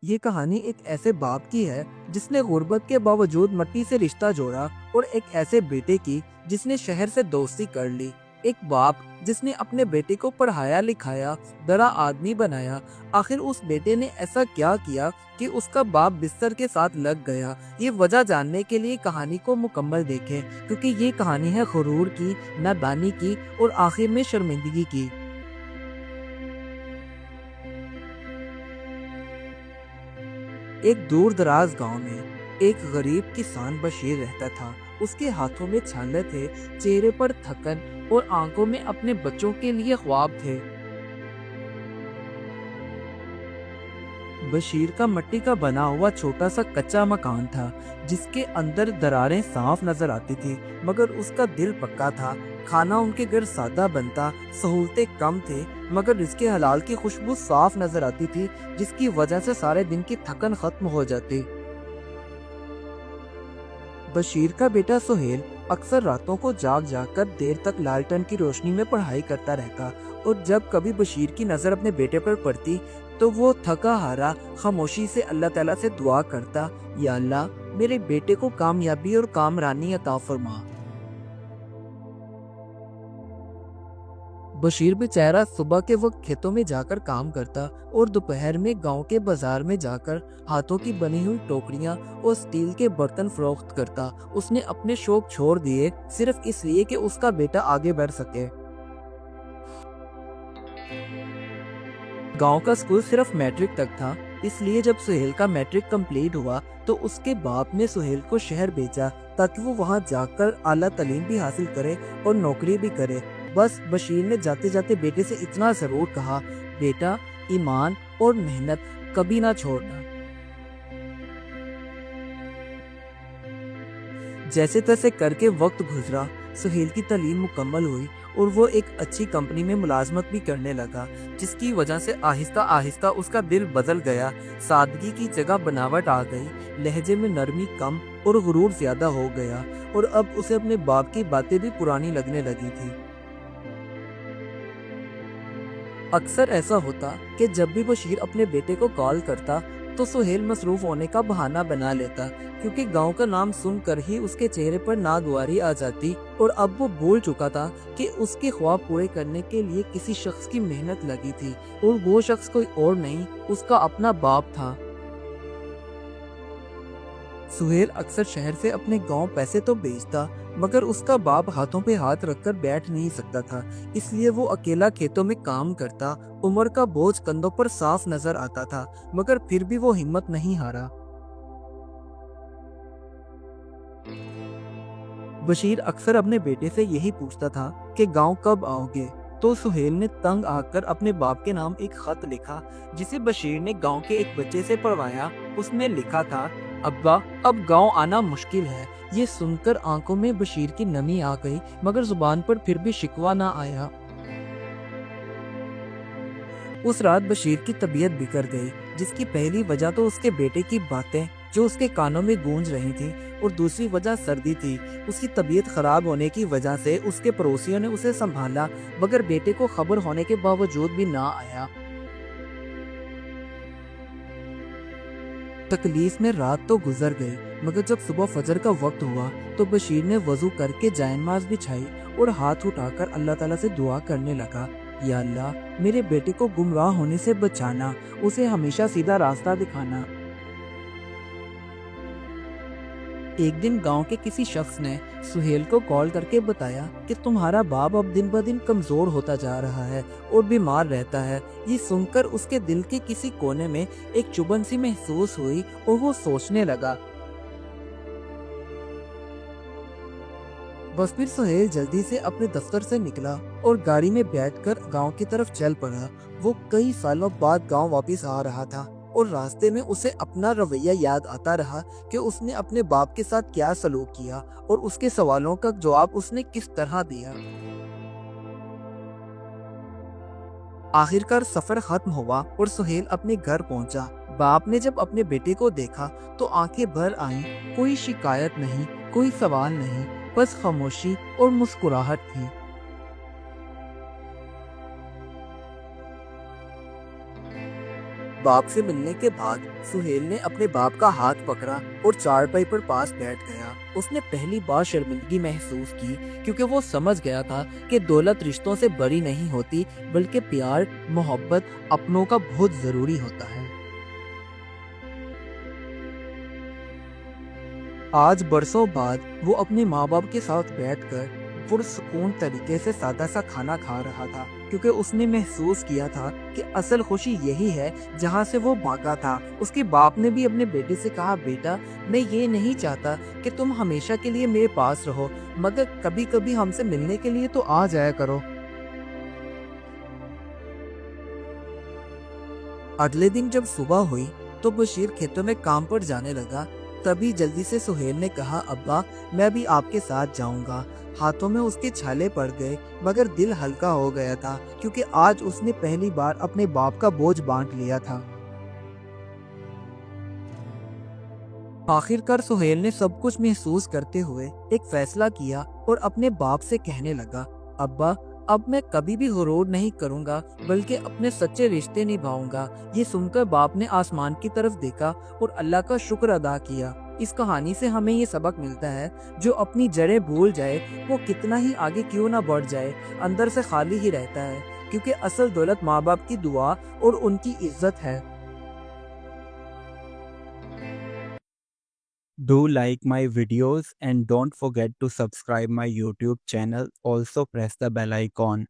یہ کہانی ایک ایسے باپ کی ہے جس نے غربت کے باوجود مٹی سے رشتہ جوڑا، اور ایک ایسے بیٹے کی جس نے شہر سے دوستی کر لی۔ ایک باپ جس نے اپنے بیٹے کو پڑھایا لکھایا، بڑا آدمی بنایا۔ آخر اس بیٹے نے ایسا کیا کیا کہ اس کا باپ بستر کے ساتھ لگ گیا؟ یہ وجہ جاننے کے لیے کہانی کو مکمل دیکھیں، کیونکہ یہ کہانی ہے غرور کی، نادانی کی، اور آخر میں شرمندگی کی۔ ایک دور دراز گاؤں میں ایک غریب کسان بشیر رہتا تھا۔ اس کے ہاتھوں میں چھالے تھے، چہرے پر تھکن، اور آنکھوں میں اپنے بچوں کے لیے خواب تھے۔ بشیر کا مٹی کا بنا ہوا چھوٹا سا کچا مکان تھا، جس کے اندر دراریں صاف نظر آتی تھی، مگر اس کا دل پکا تھا۔ کھانا ان کے گھر سادہ بنتا، سہولتیں کم تھے، مگر رزق حلال کی خوشبو صاف نظر آتی تھی، جس کی وجہ سے سارے دن کی تھکن ختم ہو جاتی۔ بشیر کا بیٹا سہیل اکثر راتوں کو جاگ جاگ کر دیر تک لالٹن کی روشنی میں پڑھائی کرتا رہتا، اور جب کبھی بشیر کی نظر اپنے بیٹے پر پڑتی تو وہ تھکا ہارا خاموشی سے اللہ تعالیٰ سے دعا کرتا، یا اللہ میرے بیٹے کو کامیابی اور کامرانی عطا فرما۔ بشیر بیچارہ صبح کے وقت کھیتوں میں جا کر کام کرتا، اور دوپہر میں گاؤں کے بازار میں جا کر ہاتھوں کی بنی ہوئی ٹوکریاں اور سٹیل کے برتن فروخت کرتا۔ اس نے اپنے شوق چھوڑ دیے صرف اس لیے کہ اس کا بیٹا آگے بڑھ سکے۔ گاؤں کا اسکول صرف میٹرک تک تھا، اس لیے جب سہیل کا میٹرک کمپلیٹ ہوا تو اس کے باپ نے سہیل کو شہر بھیجا تاکہ وہ وہاں جا کر اعلیٰ تعلیم بھی حاصل کرے اور نوکری بھی کرے۔ بس بشیر نے جاتے جاتے بیٹے سے اتنا ضرور کہا، بیٹا ایمان اور محنت کبھی نہ چھوڑنا۔ جیسے تیسے کر کے وقت گزرا، سہیل کی تعلیم مکمل ہوئی اور وہ ایک اچھی کمپنی میں ملازمت بھی کرنے لگا، جس کی وجہ سے آہستہ آہستہ اس کا دل بدل گیا۔ سادگی کی جگہ بناوٹ آ گئی، لہجے میں نرمی کم اور غرور زیادہ ہو گیا، اور اب اسے اپنے باپ کی باتیں بھی پرانی لگنے لگی تھی۔ اکثر ایسا ہوتا کہ جب بھی بشیر اپنے بیٹے کو کال کرتا تو سہیل مصروف ہونے کا بہانہ بنا لیتا، کیونکہ گاؤں کا نام سن کر ہی اس کے چہرے پر ناگواری آ جاتی، اور اب وہ بھول چکا تھا کہ اس کے خواب پورے کرنے کے لیے کسی شخص کی محنت لگی تھی، اور وہ شخص کوئی اور نہیں، اس کا اپنا باپ تھا۔ سہیل اکثر شہر سے اپنے گاؤں پیسے تو بھیجتا، مگر اس کا باپ ہاتھوں پہ ہاتھ رکھ کر بیٹھ نہیں سکتا تھا، اس لیے وہ اکیلا کھیتوں میں کام کرتا۔ عمر کا بوجھ کندھوں پر صاف نظر آتا تھا، مگر پھر بھی وہ ہمت نہیں ہارا۔ بشیر اکثر اپنے بیٹے سے یہی پوچھتا تھا کہ گاؤں کب آؤ گے؟ تو سہیل نے تنگ آ کر اپنے باپ کے نام ایک خط لکھا، جسے بشیر نے گاؤں کے ایک بچے سے پڑھوایا۔ اس میں لکھا تھا، ابا اب گاؤں آنا مشکل ہے۔ یہ سن کر آنکھوں میں بشیر کی نمی آ گئی، مگر زبان پر پھر بھی شکوہ نہ آیا۔ اس رات بشیر کی طبیعت بگڑ گئی، جس کی پہلی وجہ تو اس کے بیٹے کی باتیں جو اس کے کانوں میں گونج رہی تھی، اور دوسری وجہ سردی تھی۔ اس کی طبیعت خراب ہونے کی وجہ سے اس کے پڑوسیوں نے اسے سنبھالا، مگر بیٹے کو خبر ہونے کے باوجود بھی نہ آیا۔ تکلیف میں رات تو گزر گئی، مگر جب صبح فجر کا وقت ہوا تو بشیر نے وضو کر کے جائے نماز بچھائی اور ہاتھ اٹھا کر اللہ تعالیٰ سے دعا کرنے لگا، یا اللہ میرے بیٹے کو گمراہ ہونے سے بچانا، اسے ہمیشہ سیدھا راستہ دکھانا۔ ایک دن گاؤں کے کسی شخص نے سہیل کو کال کر کے بتایا کہ تمہارا باپ اب دن بدن کمزور ہوتا جا رہا ہے اور بیمار رہتا ہے۔ یہ سن کر اس کے دل کے کسی کونے میں ایک چبھن سی محسوس ہوئی، اور وہ سوچنے لگا۔ بس پھر سہیل جلدی سے اپنے دفتر سے نکلا اور گاڑی میں بیٹھ کر گاؤں کی طرف چل پڑا۔ وہ کئی سالوں بعد گاؤں واپس آ رہا تھا، اور راستے میں اسے اپنا رویہ یاد آتا رہا کہ اس نے اپنے باپ کے ساتھ کیا سلوک کیا، اور اس کے سوالوں کا جواب اس نے کس طرح دیا۔ آخرکار سفر ختم ہوا اور سہیل اپنے گھر پہنچا۔ باپ نے جب اپنے بیٹے کو دیکھا تو آنکھیں بھر آئیں۔ کوئی شکایت نہیں، کوئی سوال نہیں، بس خاموشی اور مسکراہٹ تھی۔ باپ سے ملنے کے بعد سہیل نے اپنے باپ کا ہاتھ پکڑا اور چارپائی پر پاس بیٹھ گیا۔ اس نے پہلی بار شرمندگی محسوس کی کیونکہ وہ سمجھ گیا تھا کہ دولت رشتوں سے بڑی نہیں ہوتی، بلکہ پیار، محبت، اپنوں کا بہت ضروری ہوتا ہے۔ آج برسوں بعد وہ اپنے ماں باپ کے ساتھ بیٹھ کر پرسکون طریقے سے سادہ سا کھانا کھا رہا تھا، کیونکہ اس نے محسوس کیا تھا کہ اصل خوشی یہی ہے جہاں سے وہ بھاگا تھا۔ اس کے باپ نے بھی اپنے بیٹے سے کہا، بیٹا میں یہ نہیں چاہتا کہ تم ہمیشہ کے لیے میرے پاس رہو، مگر کبھی کبھی ہم سے ملنے کے لیے تو آ جایا کرو۔ اگلے دن جب صبح ہوئی تو بشیر کھیتوں میں کام پر جانے لگا۔ تبھی جلدی سے سہیل نے کہا، ابا میں بھی آپ کے ساتھ جاؤں گا۔ ہاتھوں میں اس کے چھالے پڑ گئے مگر دل ہلکا ہو گیا تھا، کیونکہ آج اس نے پہلی بار اپنے باپ کا بوجھ بانٹ لیا تھا۔ آخر کار سہیل نے سب کچھ محسوس کرتے ہوئے ایک فیصلہ کیا اور اپنے باپ سے کہنے لگا، ابا اب میں کبھی بھی غرور نہیں کروں گا، بلکہ اپنے سچے رشتے نبھاؤں گا۔ یہ سن کر باپ نے آسمان کی طرف دیکھا اور اللہ کا شکر ادا کیا۔ اس کہانی سے ہمیں یہ سبق ملتا ہے، جو اپنی جڑیں بھول جائے وہ کتنا ہی آگے کیوں نہ بڑھ جائے، اندر سے خالی ہی رہتا ہے، کیونکہ اصل دولت ماں باپ کی دعا اور ان کی عزت ہے۔ Do like my videos and don't forget to subscribe my YouTube channel. Also press the bell icon.